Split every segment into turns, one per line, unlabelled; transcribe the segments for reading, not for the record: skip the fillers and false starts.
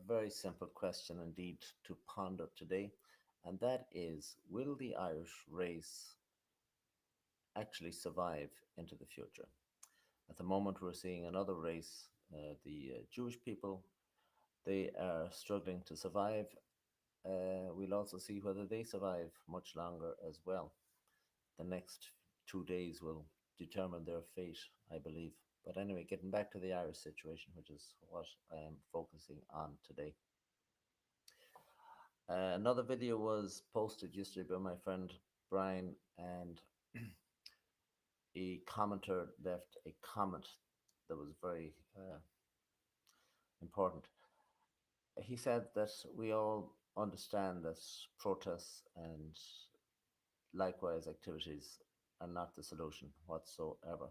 very simple question indeed to ponder today, and that is, will the Irish race actually survive into the future? At the moment, we're seeing another race, the Jewish people. They are struggling to survive. We'll also see whether they survive much longer as well. The next 2 days will determine their fate, I believe. But anyway, getting back to the Irish situation, which is what I am focusing on today. Another video was posted yesterday by my friend Brian, and a commenter left a comment that was very important. He said that we all understand that protests and likewise activities are not the solution whatsoever.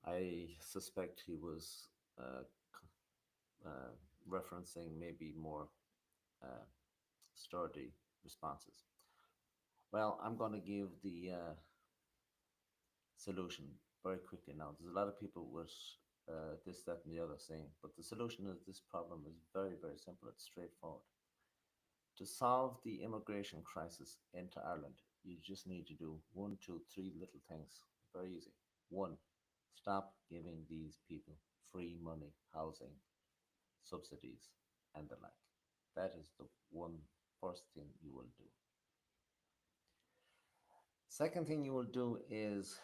I suspect he was uh, uh, referencing maybe more uh, sturdy responses. Well, I'm going to give the solution very quickly now. There's a lot of people with this, that, and the other saying, but the solution of this problem is very, very simple. It's straightforward. To solve the immigration crisis into Ireland, you just need to do one, two, three little things. Very easy. One, stop giving these people free money, housing, subsidies, and the like. That is the one first thing you will do. Second thing you will do is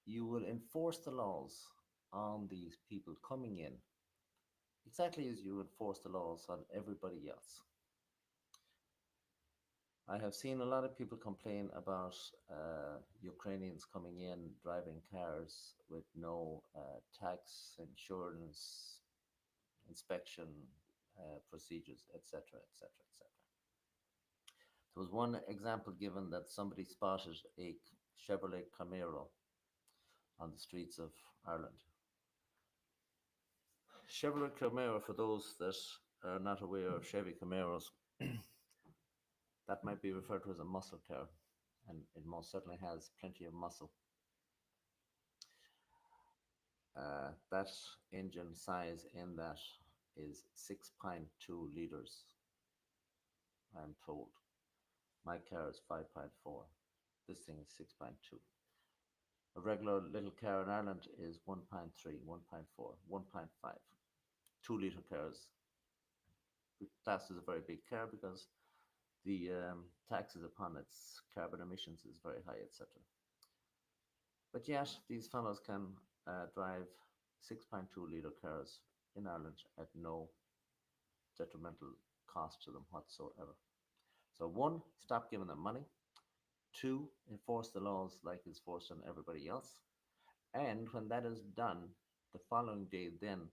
you will enforce the laws on these people coming in, exactly as you enforce the laws on everybody else. I have seen a lot of people complain about Ukrainians coming in, driving cars with no tax, insurance, inspection procedures, etc., etc., etc. There was one example given that somebody spotted a Chevrolet Camaro on the streets of Ireland. Chevrolet Camaro, for those that are not aware of Chevy Camaros, that might be referred to as a muscle car, and it most certainly has plenty of muscle. That engine size in that is 6.2 liters, I'm told. My car is 5.4. This thing is 6.2. A regular little car in Ireland is 1.3, 1.4, 1.5. 2 liter cars classed as a very big car because the taxes upon its carbon emissions is very high, etc. But yet, these fellows can drive 6.2 liter cars in Ireland at no detrimental cost to them whatsoever. So, one, stop giving them money. Two, enforce the laws like it's forced on everybody else. And when that is done, the following day, then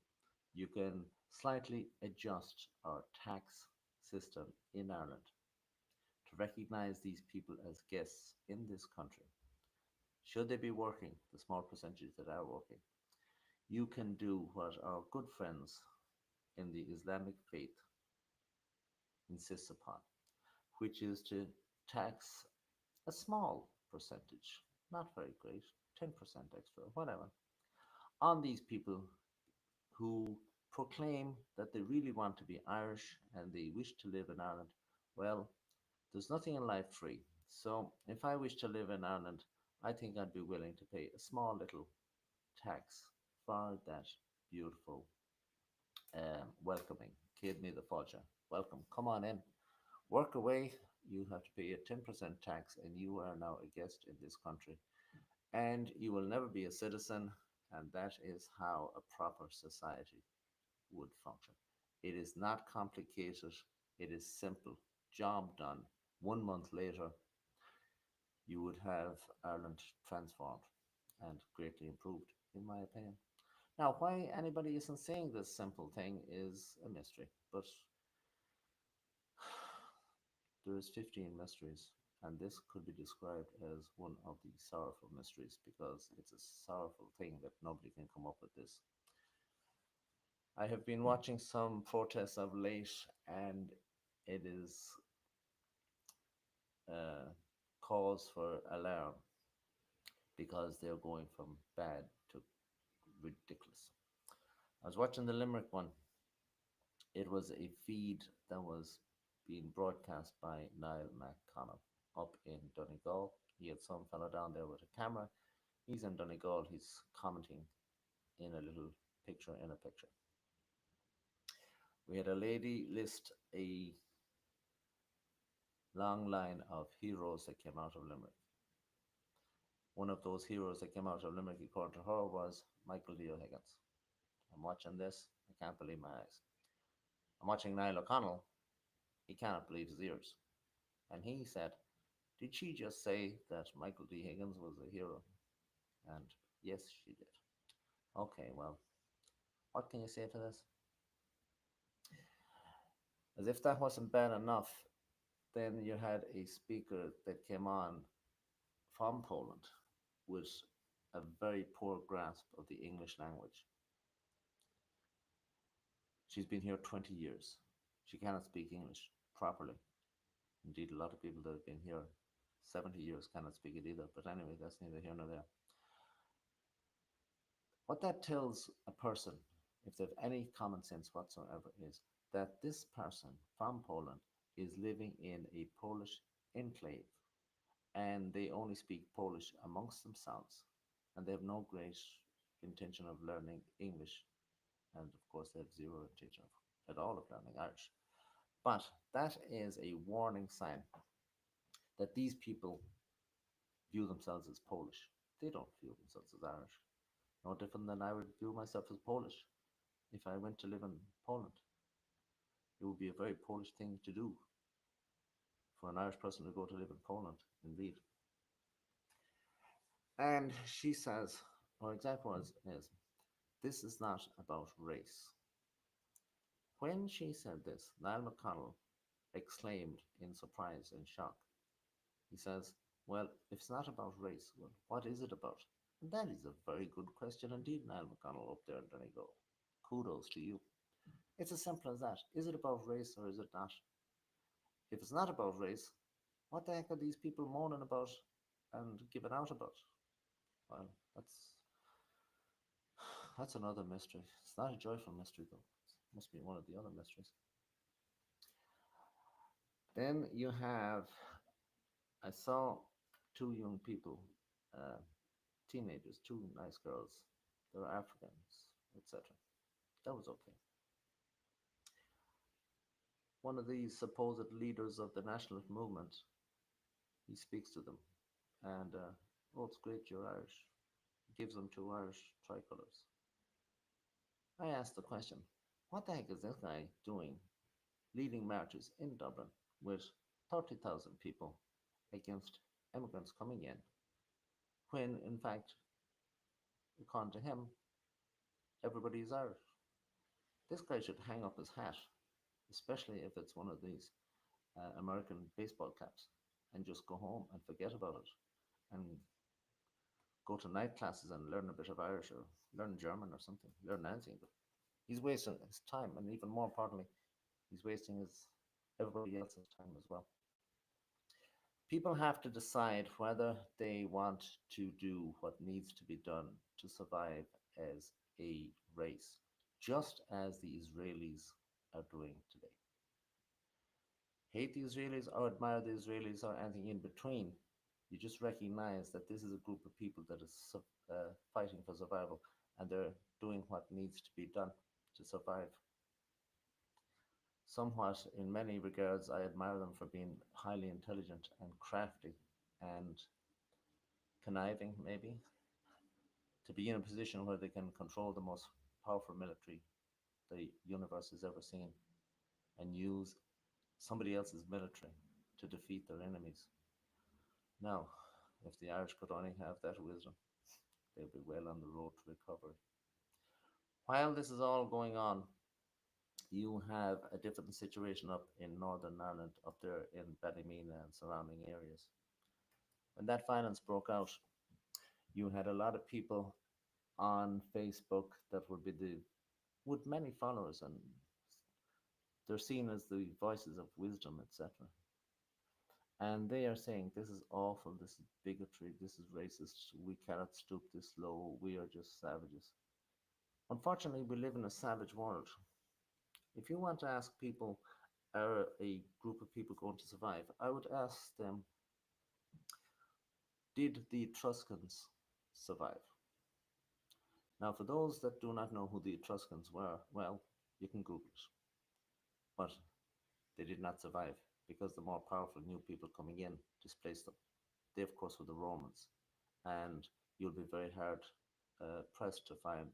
you can slightly adjust our tax system in Ireland to recognize these people as guests in this country. Should they be working, the small percentages that are working, you can do what our good friends in the Islamic faith insist upon, which is to tax a small percentage, not very great, 10% extra, whatever, on these people who proclaim that they really want to be Irish and they wish to live in Ireland. Well, there's nothing in life free. So if I wish to live in Ireland, I think I'd be willing to pay a small little tax for that beautiful welcoming. Céad míle fáilte. Welcome. Come on in. Work away. You have to pay a 10% tax, and you are now a guest in this country. And you will never be a citizen, and that is how a proper society would function. It is not complicated, it is simple. Job done. 1 month later, you would have Ireland transformed and greatly improved, in my opinion. Now, why anybody isn't saying this simple thing is a mystery, but there is 15 mysteries, and this could be described as one of the sorrowful mysteries because it's a sorrowful thing that nobody can come up with this. I have been watching some protests of late, and it is cause for alarm because they're going from bad to ridiculous. I was watching the Limerick one, It was a feed that was being broadcast by Niall McConnell up in Donegal. He had some fellow down there with a camera. He's in Donegal. He's commenting in a little picture in a picture. We had a lady list a long line of heroes that came out of Limerick. One of those heroes that came out of Limerick, according to her, was Michael D. O'Higgins. I'm watching this. I can't believe my eyes. I'm watching Niall O'Connell. He cannot believe his ears. And he said, did she just say that Michael D. Higgins was a hero? And yes, she did. Okay, well, what can you say to this? As if that wasn't bad enough, then you had a speaker that came on from Poland with a very poor grasp of the English language. She's been here 20 years. She cannot speak English properly. Indeed, a lot of people that have been here 70 years cannot speak it either. But anyway, that's neither here nor there. What that tells a person, if they have any common sense whatsoever, is that this person from Poland is living in a Polish enclave and they only speak Polish amongst themselves and they have no great intention of learning English. And of course, they have zero intention at all of learning Irish. But that is a warning sign that these people view themselves as Polish. They don't view themselves as Irish. No different than I would view myself as Polish. If I went to live in Poland, it would be a very Polish thing to do for an Irish person to go to live in Poland, indeed. And she says, her example is this is not about race. When she said this, Niall McConnell exclaimed in surprise and shock. He says, well, if it's not about race, well, what is it about? And that is a very good question indeed, Niall McConnell up there in Donegal. Kudos to you. It's as simple as that. Is it about race or is it not? If it's not about race, what the heck are these people moaning about and giving out about? Well, that's another mystery. It's not a joyful mystery though. It must be one of the other mysteries. Then you have, I saw two young people, uh, teenagers, two nice girls. They were Africans, etc. That was okay. One of these supposed leaders of the nationalist movement, he speaks to them, and oh, it's great you're Irish. He gives them two Irish tricolours. I asked the question, what the heck is this guy doing leading marches in Dublin with 30,000 people against immigrants coming in, when in fact, according to him, everybody is Irish. This guy should hang up his hat, especially if it's one of these American baseball caps, and just go home and forget about it and go to night classes and learn a bit of Irish or learn German or something, learn anything. But he's wasting his time, and even more importantly, he's wasting his everybody else's time as well. People have to decide whether they want to do what needs to be done to survive as a race, just as the Israelis are doing today. Hate the Israelis or admire the Israelis or anything in between. You just recognize that this is a group of people that is fighting for survival and they're doing what needs to be done to survive. Somewhat, in many regards, I admire them for being highly intelligent and crafty and conniving, maybe, to be in a position where they can control the most powerful military the universe has ever seen and use somebody else's military to defeat their enemies. Now, if the Irish could only have that wisdom, they'd be well on the road to recovery. While this is all going on, you have a different situation up in Northern Ireland, up there in Ballymena and surrounding areas. When that violence broke out, you had a lot of people on Facebook that would be the with many followers, and they're seen as the voices of wisdom, etc. And they are saying this is awful, this is bigotry, this is racist, we cannot stoop this low, we are just savages. Unfortunately, we live in a savage world, If you want to ask people, are a group of people going to survive? I would ask them, did the Etruscans survive? Now, for those that do not know who the Etruscans were, well, you can Google it. But they did not survive because the more powerful new people coming in displaced them. They, of course, were the Romans. And you'll be very hard pressed to find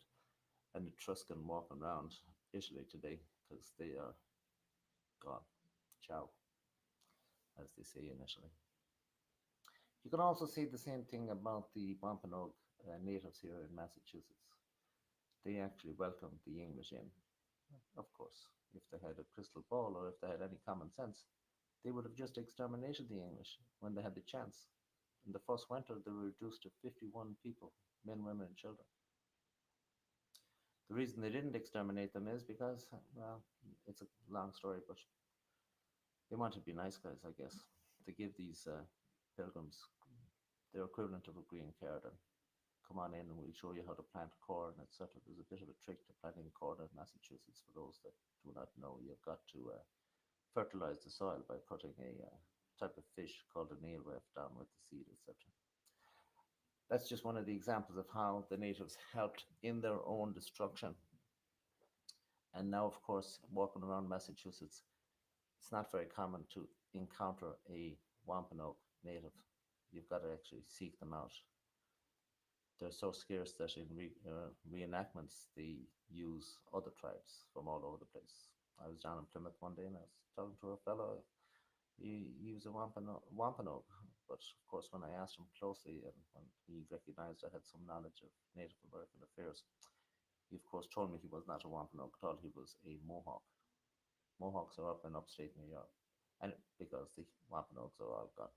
an Etruscan walking around Italy today because they are gone. Ciao, as they say in Italy. You can also see the same thing about the Wampanoag natives here in Massachusetts. They actually welcomed the English in. Of course, if they had a crystal ball or if they had any common sense, they would have just exterminated the English when they had the chance. In the first winter, they were reduced to 51 people, men, women, and children. The reason they didn't exterminate them is because, well, it's a long story, but they wanted to be nice guys, I guess. They give these pilgrims their equivalent of a green card and come on in and we'll show you how to plant corn, etc. There's a bit of a trick to planting corn in Massachusetts for those that do not know. You've got to fertilize the soil by putting a type of fish called an alewife down with the seed, etc. That's just one of the examples of how the natives helped in their own destruction. And now, of course, walking around Massachusetts, it's not very common to encounter a Wampanoag native. You've got to actually seek them out. They're so scarce that in reenactments they use other tribes from all over the place. I was down in Plymouth one day and I was talking to a fellow. He was a Wampanoag, but of course, when I asked him closely and when he recognized I had some knowledge of Native American affairs, he of course told me he was not a Wampanoag at all. He was a Mohawk. Mohawks are up in upstate New York, and because the Wampanoags are all gone.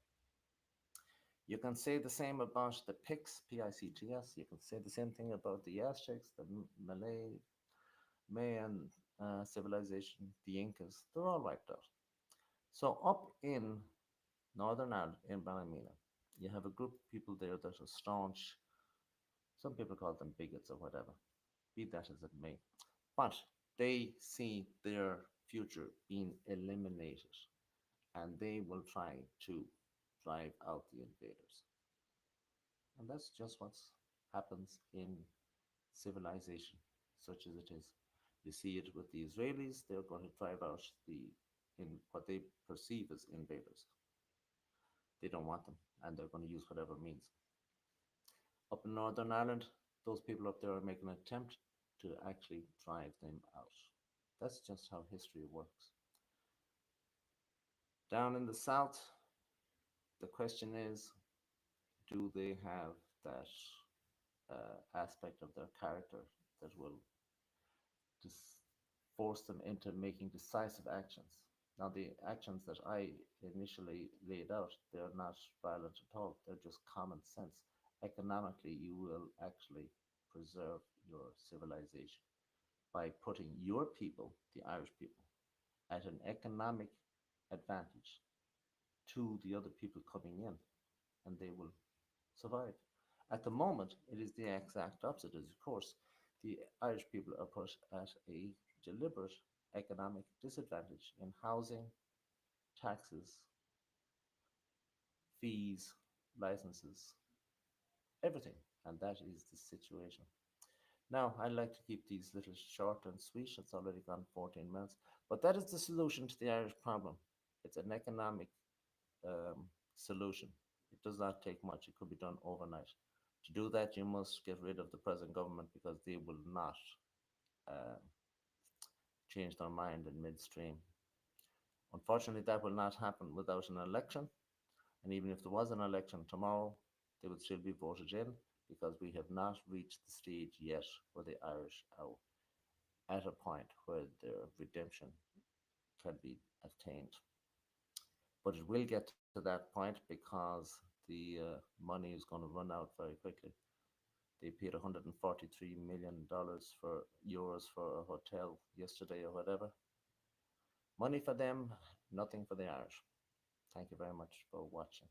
You can say the same about the Picts, Picts. You can say the same thing about the Aztecs, the Malay, Mayan civilization, the Incas. They're all wiped out. So up in Northern Ireland, in Ballymena, you have a group of people there that are staunch. Some people call them bigots or whatever. Be that as it may, but they see their future being eliminated, and they will try to drive out the invaders. And that's just what happens in civilization, such as it is. You see it with the Israelis, they're going to drive out the in what they perceive as invaders. They don't want them, and they're going to use whatever means. Up in Northern Ireland, those people up there are making an attempt to actually drive them out. That's just how history works. Down in the south, the question is, do they have that aspect of their character that will dis- force them into making decisive actions? Now, the actions that I initially laid out, they're not violent at all. They're just common sense. Economically, you will actually preserve your civilization by putting your people, the Irish people, at an economic advantage to the other people coming in, and they will survive. At the moment, it is the exact opposite. Of course, the Irish people are put at a deliberate economic disadvantage in housing, taxes, fees, licenses, everything. And that is the situation. Now, I like to keep these little short and sweet. It's already gone 14 minutes. But that is the solution to the Irish problem. It's an economic solution. It does not take much. It could be done overnight. To do that, you must get rid of the present government because they will not uh, change their mind in midstream. Unfortunately, that will not happen without an election. And even if there was an election tomorrow, they would still be voted in because we have not reached the stage yet where the Irish are at a point where their redemption can be attained. But it will get to that point because the money is going to run out very quickly. They paid $143 million for euros for a hotel yesterday or whatever. Money for them, nothing for the Irish. Thank you very much for watching.